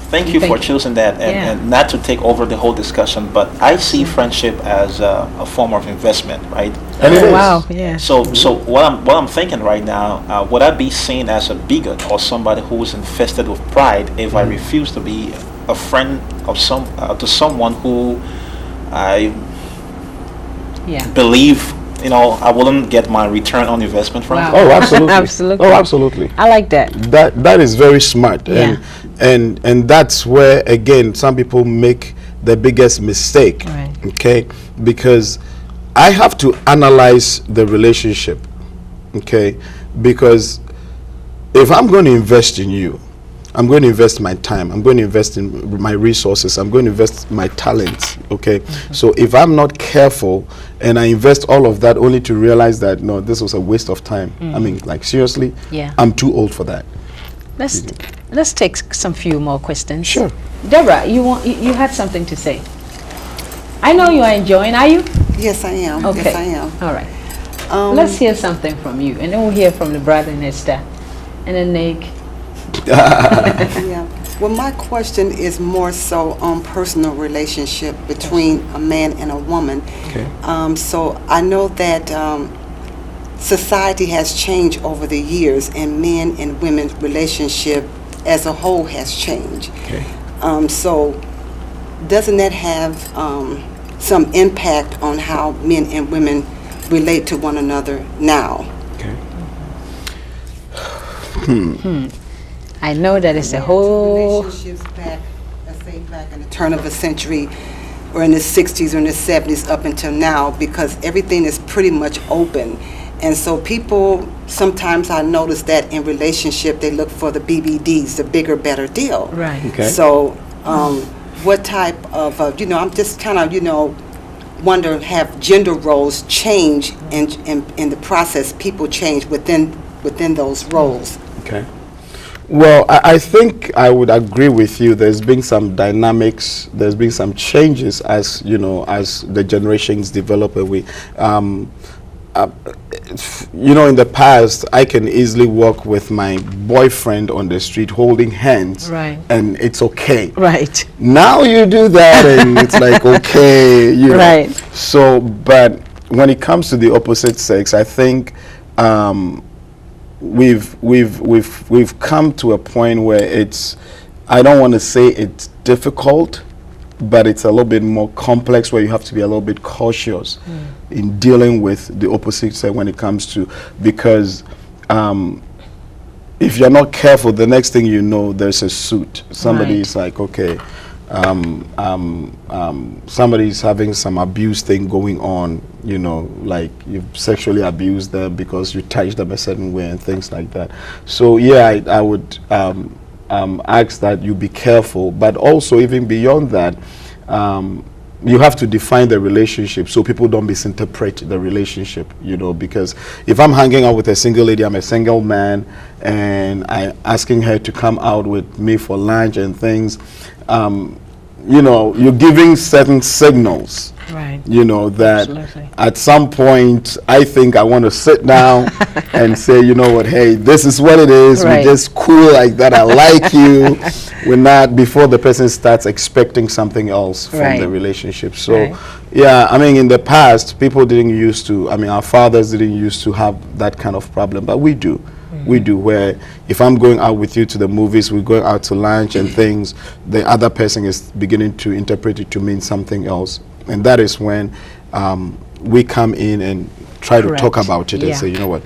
thank you for choosing that, and, Yeah. and not to take over the whole discussion, but I see friendship as a form of investment, right? and it Oh, is. wow. Yeah. So what I'm thinking right now, would I be seen as a bigot or somebody who is infested with pride if I refuse to be a friend of to someone who I Yeah. believe, I wouldn't get my return on investment from? Wow. Oh, absolutely. Absolutely. Oh, absolutely. I like that. That is very smart. Yeah. And that's where again some people make the biggest mistake. Right. Okay? Because I have to analyze the relationship. Okay? Because if I'm going to invest in you, I'm going to invest my time, I'm going to invest in my resources, I'm going to invest my talents, okay? So if I'm not careful and I invest all of that only to realize that, no, this was a waste of time. I mean, like seriously, Yeah. I'm too old for that. Let's take some few more questions. Sure. Deborah, you had something to say. I know you are enjoying. Are you? Yes, I am. Okay. Yes, I am. All right. Let's hear something from you, and then we'll hear from the brother and Esther, and then Nick. Yeah. Well, my question is more so on personal relationship between a man and a woman. Okay. So I know that society has changed over the years, and men and women's relationship as a whole has changed. Okay. So doesn't that have some impact on how men and women relate to one another now? Okay. I know that it's a whole. Relationships back, let's say back in the turn of the century, or in the 60s or in the 70s up until now, because everything is pretty much open. And so people, sometimes I notice that in relationship, they look for the BBDs, the bigger, better deal. Right. Okay. So what type of, I'm just kind of, wonder, have gender roles change in the process, people change within those roles? Okay. Well, I think I would agree with you. There's been some dynamics. There's been some changes as as the generations develop. In the past, I can easily walk with my boyfriend on the street holding hands, Right. and it's okay. Right. Now you do that, and it's like okay, Right. So, but when it comes to the opposite sex, I think. We've come to a point where it's, I don't want to say it's difficult, but it's a little bit more complex, where you have to be a little bit cautious in dealing with the opposite sex when it comes to, because if you're not careful, the next thing you know, there's a suit. Somebody's like, okay, somebody's having some abuse thing going on, like you've sexually abused them because you touched them a certain way and things like that. So yeah, I would ask that you be careful, but also even beyond that, you have to define the relationship so people don't misinterpret the relationship, because if I'm hanging out with a single lady, I'm a single man, and I'm asking her to come out with me for lunch and things, you're giving certain signals, Right. that Absolutely. at some point, I think I want to sit down and say, you know what, hey, this is what it is. Right. We're just cool like that. I like you. We're not, before the person starts expecting something else from Right. the relationship. So, Right. yeah, I mean, in the past, people didn't used to, our fathers didn't used to have that kind of problem, but we do. We do, where if I'm going out with you to the movies, we're going out to lunch and things, the other person is beginning to interpret it to mean something else. And that is when we come in and try to talk Correct. about it and Yeah. say, you know what,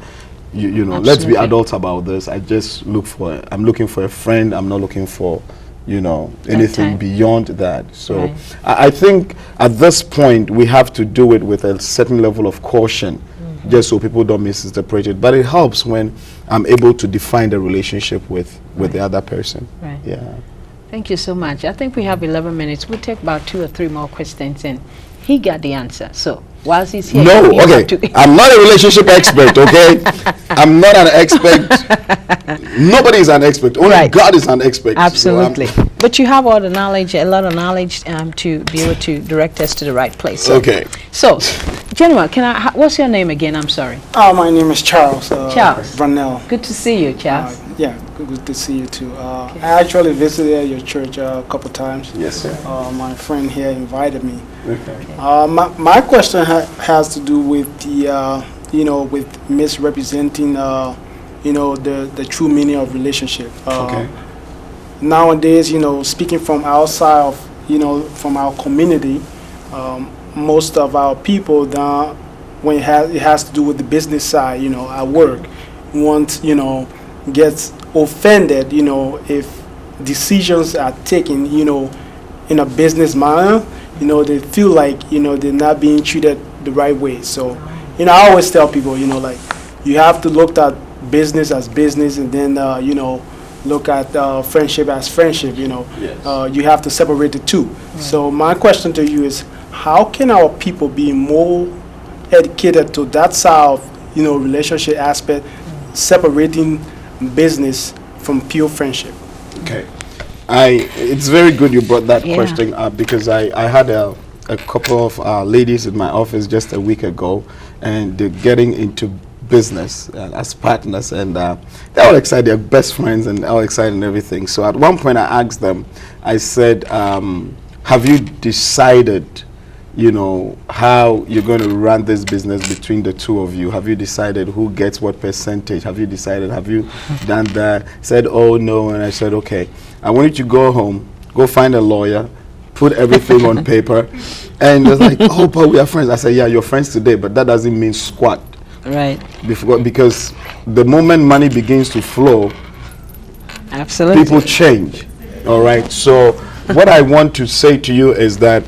let's be Absolutely. adults about this. I'm looking for a friend. I'm not looking for, anything time. beyond that. So Right. I think at this point, we have to do it with a certain level of caution, just so people don't misinterpret it. But it helps when I'm able to define the relationship with the other person. Right. Yeah. Thank you so much. I think we have 11 minutes. We'll take about 2 or 3 more questions, and he got the answer. So whilst he's here, No, you have okay. to- I'm not a relationship expert, okay? I'm not an expert. Nobody is an expert. Only Right. God is an expert. So I'm- Absolutely. But you have all the knowledge, a lot of knowledge, to be able to direct us to the right place. So- Okay. So, Gentlemen, what's your name again? I'm sorry. My name is Charles. Charles. Vernell. Good to see you, Charles. Yeah, good to see you too. I actually visited your church a couple times. Yes, sir. My friend here invited me. Okay. My question has to do with the, with misrepresenting, the true meaning of relationship. Okay. Nowadays, speaking from outside of, from our community, most of our people, when it has to do with the business side, at work, gets offended, if decisions are taken, in a business manner, they feel like, they're not being treated the right way. So, I always tell people, like, you have to look at business as business, and then, look at friendship as friendship, Yes. You have to separate the two. Right. So my question to you is, how can our people be more educated to that side of, relationship aspect, separating business from pure friendship? Okay. It's very good you brought that Yeah. question up, because I had a couple of ladies in my office just a week ago, and they're getting into business as partners, and they're all excited, they're best friends and all excited and everything. So at one point I asked them, I said, have you decided, how you're going to run this business between the two of you? Have you decided who gets what percentage? Have you decided, have you done that? Said, oh no. And I said, okay, I want you to go home, go find a lawyer, put everything on paper. And it's like, oh, but we are friends. I said, yeah, you're friends today, but that doesn't mean squat. Right. Because the moment money begins to flow, Absolutely. people change. All right. So what I want to say to you is that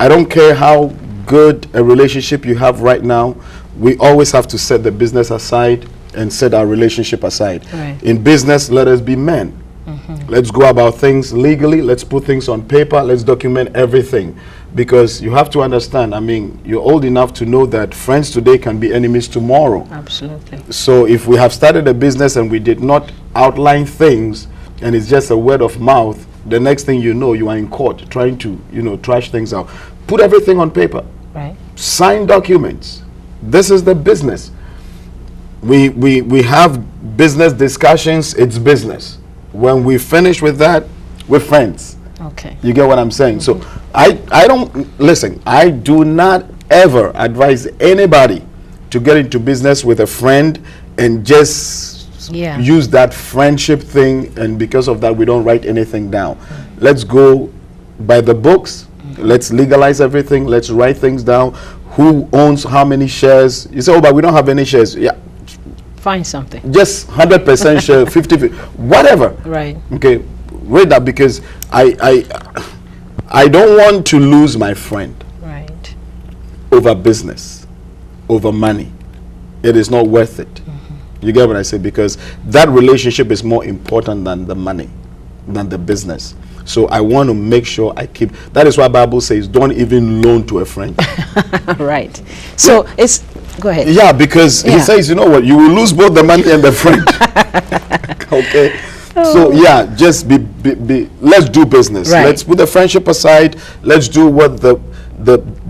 I don't care how good a relationship you have right now, we always have to set the business aside and set our relationship aside. Right. In business, let us be men. Let's go about things legally. Let's put things on paper. Let's document everything. Because you have to understand, you're old enough to know that friends today can be enemies tomorrow. Absolutely. So if we have started a business and we did not outline things, and it's just a word of mouth, the next thing you know, you are in court trying to, trash things out. Put everything on paper. Right. Sign documents. This is the business. We have business discussions, it's business. When we finish with that, we're friends. Okay. You get what I'm saying? So I don't, listen, I do not ever advise anybody to get into business with a friend and just Yeah. use that friendship thing, and because of that we don't write anything down. Let's go by the books. Let's legalize everything. Let's write things down. Who owns how many shares? You say, oh, but we don't have any shares. Yeah, Find something. just 100% share, 50, whatever. Right. Okay, read that, because I don't want to lose my friend Right. over business, over money. It is not worth it. You get what I say? Because that relationship is more important than the money, than the business. So I want to make sure I keep. That is why Bible says, don't even loan to a friend. Right. So it's, go ahead. Yeah, because he Yeah. says, you know what, you will lose both the money and the friend. Okay. So yeah, just let's do business. Right. Let's put the friendship aside. Let's do what the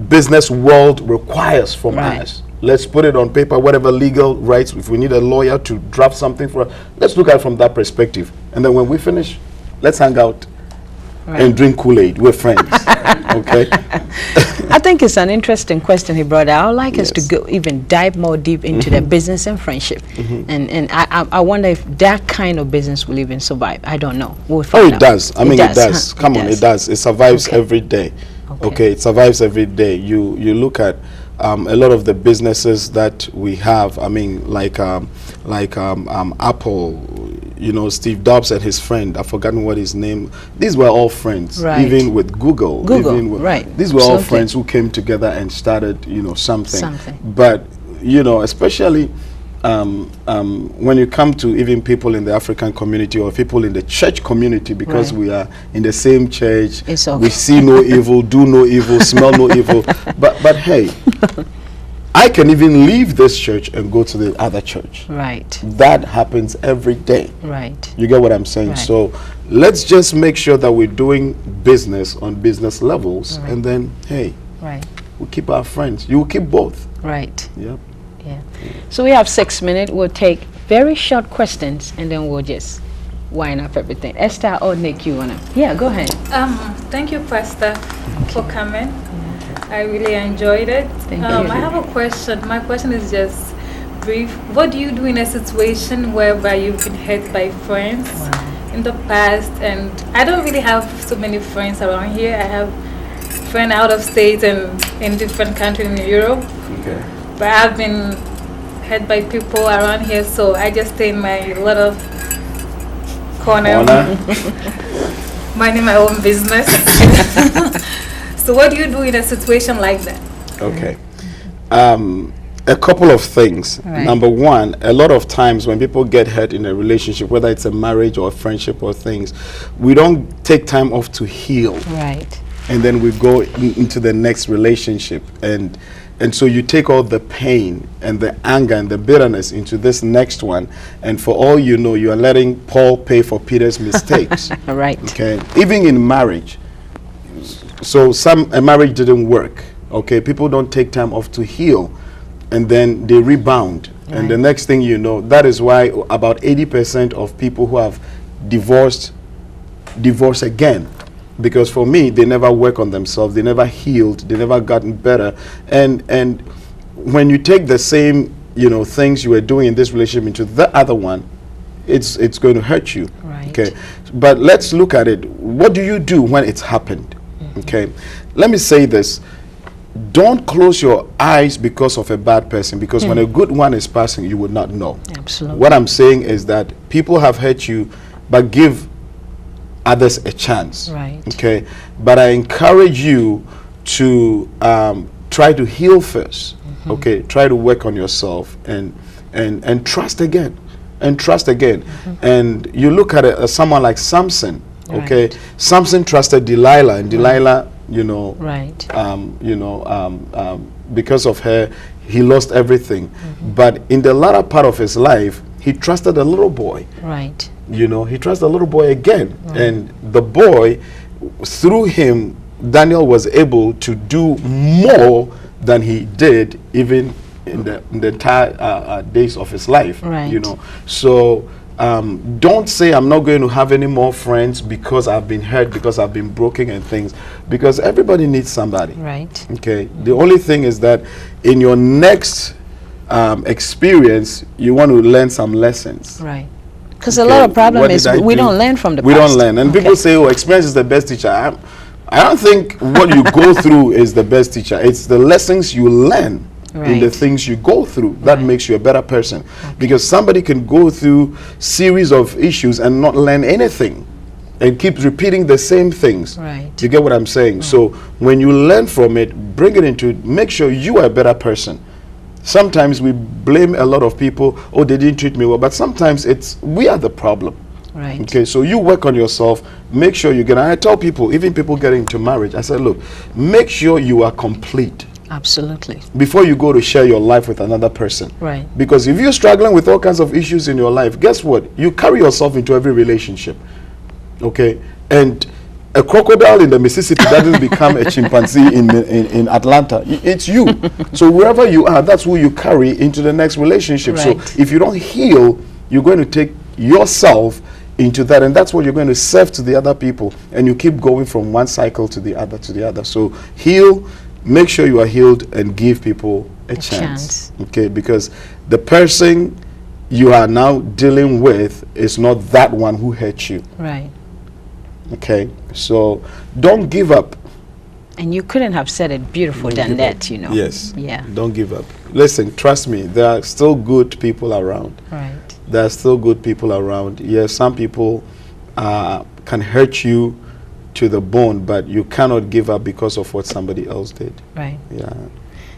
business world requires from Right. us. Let's put it on paper, whatever legal rights. If we need a lawyer to draft something for us, let's look at it from that perspective. And then when we finish, let's hang out and drink Kool-Aid. We're friends. Okay. I think it's an interesting question he brought out. I would like us to Yes. go even dive more deep into the business and friendship. And I wonder if that kind of business will even survive. I don't know. We'll Oh, find it out. does. I mean, it does. huh? Come on, it does. It survives Okay. every day. Okay. Okay, it survives every day. You look at a lot of the businesses that we have. I mean, like Apple. Steve Jobs and his friend. I've forgotten what his name. These were all friends. Right. Even with Google. Google, Even with, right. These were all Absolutely. friends who came together and started, something. Something. But especially. When you come to even people in the African community or people in the church community, because Right. we are in the same church, It's okay. we see no evil, do no evil, smell no evil. But hey, I can even leave this church and go to the other church. Right. That happens every day. Right. You get what I'm saying? Right. So let's just make sure that we're doing business on business levels, Right. and then hey, Right. we'll keep our friends. You will keep both. Right. Yep. Yeah. So we have 6 minutes. We'll take very short questions and then we'll just wind up everything. Esther or Nick, you wanna? Yeah, go ahead. Thank you, Pastor, for coming. I really enjoyed it. Thank you. I have a question. My question is just brief. What do you do in a situation whereby you've been hurt by friends in the past? And I don't really have so many friends around here. I have friends out of state and in different countries in Europe. Okay. But I've been hurt by people around here, so I just stay in my little corner. Minding my own business. So what do you do in a situation like that? Okay. A couple of things. Right. Number one, a lot of times when people get hurt in a relationship, whether it's a marriage or a friendship or things, we don't take time off to heal. Right. And then we go into the next relationship. And so you take all the pain and the anger and the bitterness into this next one. And for all you know, you are letting Paul pay for Peter's mistakes. Right. Okay. Even in marriage. So a marriage didn't work. Okay. People don't take time off to heal. And then they rebound. Right. And the next thing you know, that is why about 80% of people who have divorce again. Because for me, they never work on themselves, they never healed, they never gotten better. And when you take the same, things you were doing in this relationship into the other one, it's going to hurt you. Right. Okay. But let's look at it. What do you do when it's happened? Okay. Let me say this. Don't close your eyes because of a bad person, because when a good one is passing, you would not know. Absolutely. What I'm saying is that people have hurt you, but give others a chance. Right. Okay. But I encourage you to try to heal first. Okay. Try to work on yourself and trust again. And trust again. And you look at it as someone like Samson. Okay. Right. Samson trusted Delilah, and Delilah, Right. because of her, he lost everything. But in the latter part of his life, he trusted a little boy. Right. He trusted the little boy again. And the boy, through him, Daniel was able to do more than he did even in the entire days of his life. Right. So don't say I'm not going to have any more friends because I've been hurt, because I've been broken and things, because everybody needs somebody. Right. Okay. The only thing is that in your next experience, you want to learn some lessons. Right. Because a lot of problem is we don't learn from the past. We don't learn. And people say, oh, experience is the best teacher. I don't think what you go through is the best teacher. It's the lessons you learn in the things you go through that makes you a better person. Because somebody can go through series of issues and not learn anything and keep repeating the same things. Right. You get what I'm saying? So when you learn from it, bring it into it, make sure you are a better person. Sometimes we blame a lot of people, oh, they didn't treat me well, but sometimes we are the problem. Right. Okay, so you work on yourself, make sure you get, and I tell people, even people getting into marriage, I said, look, make sure you are complete. Absolutely. Before you go to share your life with another person. Right. Because if you're struggling with all kinds of issues in your life, guess what? You carry yourself into every relationship. Okay? And a crocodile in the Mississippi doesn't become a chimpanzee in Atlanta. It's you. So wherever you are, that's who you carry into the next relationship. Right. So if you don't heal, you're going to take yourself into that, and that's what you're going to serve to the other people, and you keep going from one cycle to the other. So heal, make sure you are healed, and give people a chance. Okay? Because the person you are now dealing with is not that one who hurt you. Right. Okay, so don't give up. And you couldn't have said it beautiful than that, Yes. Yeah. Don't give up. Listen, trust me, there are still good people around. Right. There are still good people around. Yes, some people can hurt you to the bone, but you cannot give up because of what somebody else did. Right. Yeah.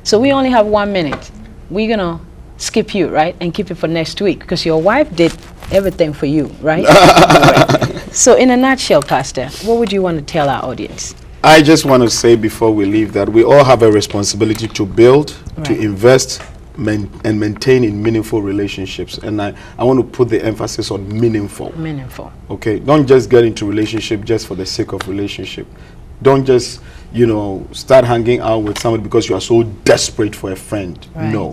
So we only have 1 minute. We're going to skip you, right? And keep it for next week because your wife did everything for you, right? Right. So in a nutshell, Pastor, what would you want to tell our audience? I just want to say before we leave that we all have a responsibility to build, to invest, and maintain in meaningful relationships. And I want to put the emphasis on meaningful. Meaningful. Okay, don't just get into relationship just for the sake of relationship. Don't just, start hanging out with somebody because you are so desperate for a friend. Right. No.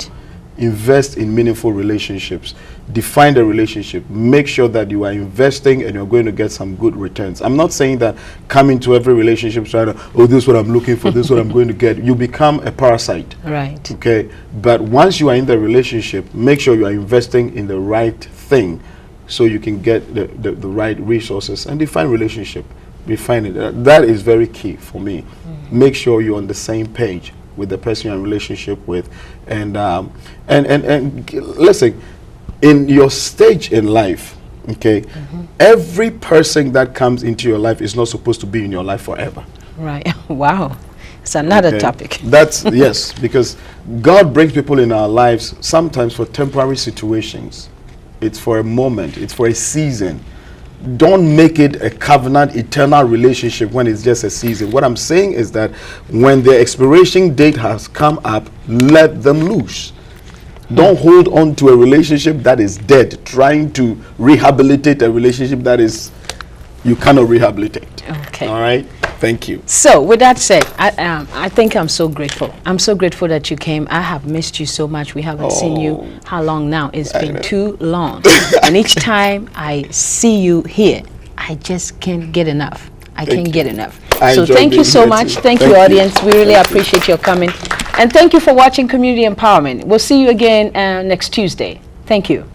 Invest in meaningful relationships. Define the relationship. Make sure that you are investing and you're going to get some good returns. I'm not saying that come into every relationship trying to, this is what I'm looking for, this is what I'm going to get. You become a parasite. Right. Okay? But once you are in the relationship, make sure you are investing in the right thing so you can get the right resources and define relationship. Define it. That is very key for me. Make sure you're on the same page with the person you're in relationship with, and listen, in your stage in life, okay, every person that comes into your life is not supposed to be in your life forever. Right. Wow. It's another topic. That's yes, because God brings people in our lives sometimes for temporary situations. It's for a moment. It's for a season. Don't make it a covenant, eternal relationship when it's just a season. What I'm saying is that when the expiration date has come up, let them loose. Don't hold on to a relationship that is dead, trying to rehabilitate a relationship that is, you cannot rehabilitate. Okay. All right? Thank you. So, with that said, I think I'm so grateful. I'm so grateful that you came. I have missed you so much. We haven't seen you. How long now? It's been too long. And each time I see you here, I just can't get enough. I can't get enough. So thank you so much. Thank you, audience. We really appreciate your coming. And thank you for watching Community Empowerment. We'll see you again next Tuesday. Thank you.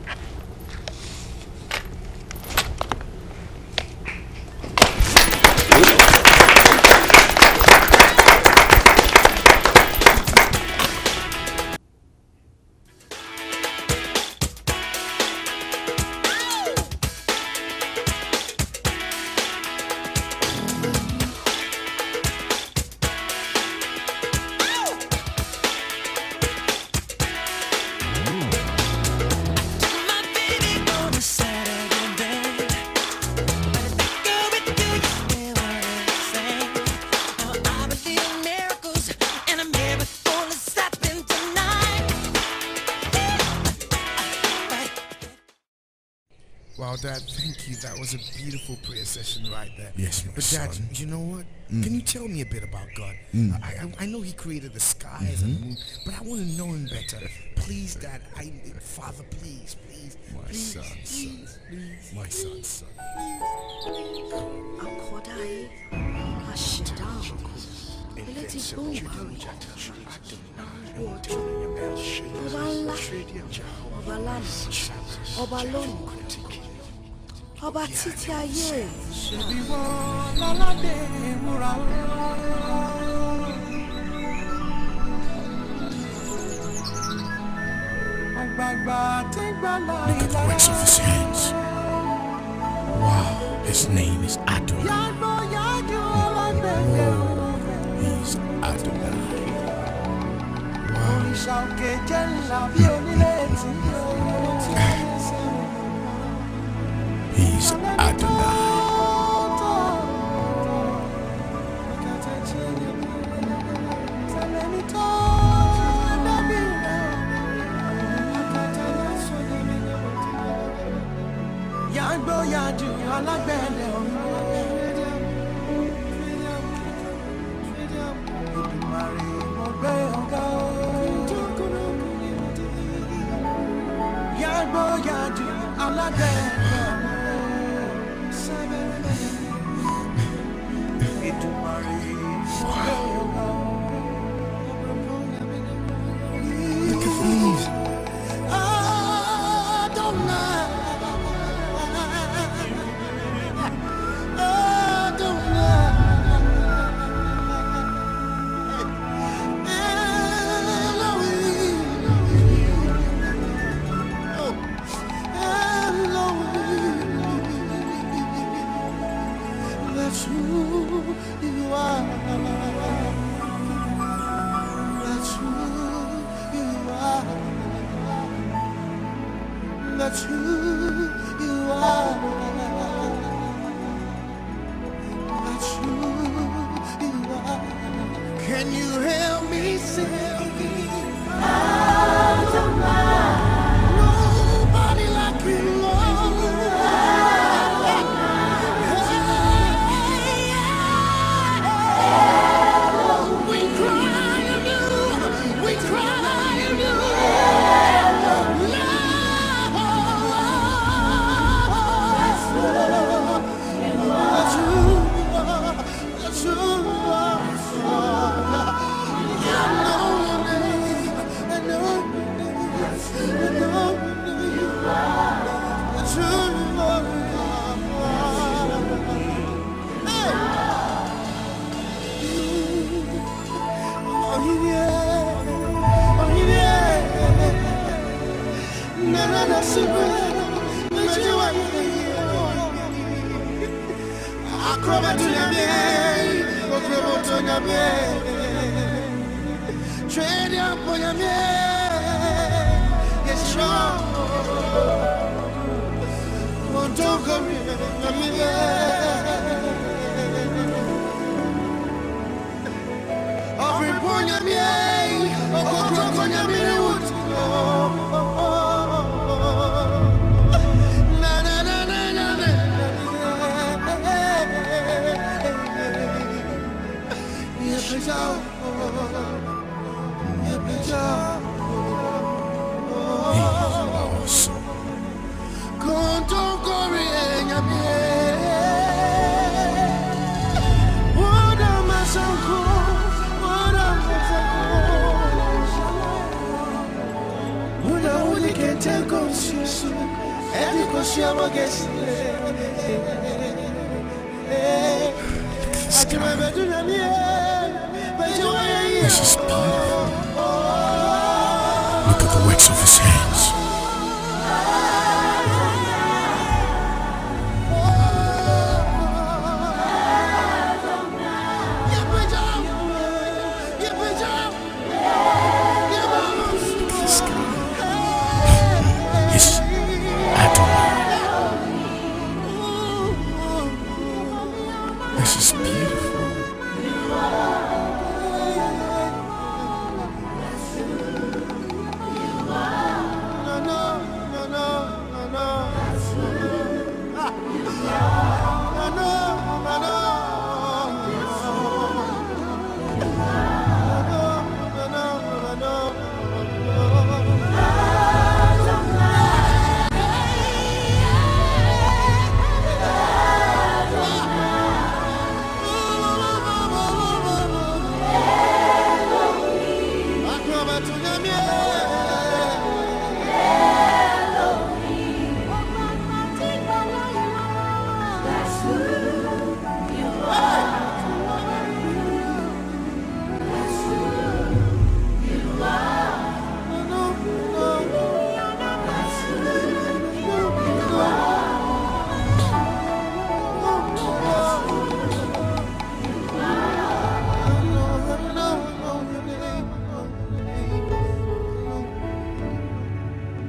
Wow, Dad, thank you. That was a beautiful prayer session right there. Yes, my But Dad, son. you know what? Can you tell me a bit about God? I know He created the skies and the moon, but I want to know Him better. Please, Dad, Father, please, please, My please, son, please, please. My son. Ọba lónìí, ọba títí ayé. Ṣebí wọn láládé múra àgbààgbà tí gbàlà Look at the works of His hands. Wow, His name is Adonai. yàgbọ́ yájú ọlọ́gbẹ̀gbẹ̀ He's Adonai. òrìṣà òkè jẹ́ ńlá bí onílé tí He's Adonai. yàgbọ́ yájú ọlọ́gbẹ̀gbẹ̀ Èdùmàrè mo gbé ọ̀gá yàgbọ́ yájú ọlọ́gbẹ̀gbẹ̀ Look at these. That's who you are. That's who you are. That's who you are. That's who you are. Can you help me sing? Nobody like you, Lord. This is beautiful. Look at the works of his hands. This guy. Yes, Adonai. This is beautiful.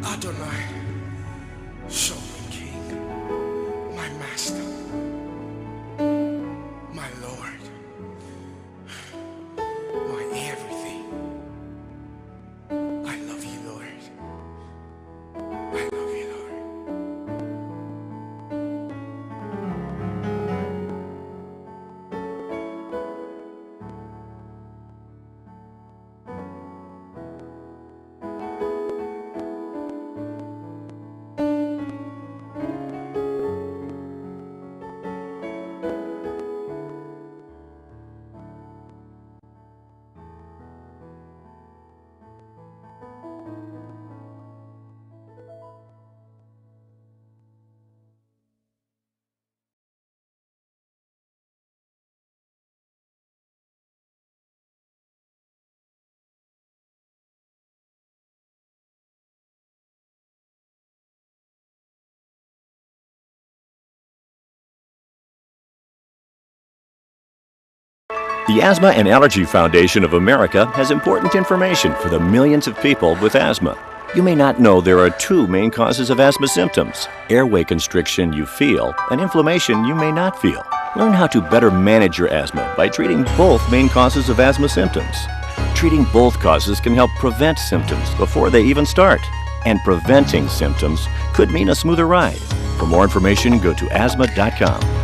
Adonai, Sovereign King, my Master, my Lord, my everything. I love you, Lord. I love you, Lord. The Asthma and Allergy Foundation of America has important information for the millions of people with asthma. You may not know there are two main causes of asthma symptoms: airway constriction you feel and inflammation you may not feel. Learn how to better manage your asthma by treating both main causes of asthma symptoms. Treating both causes can help prevent symptoms before they even start. And preventing symptoms could mean a smoother ride. For more information, go to asthma.com.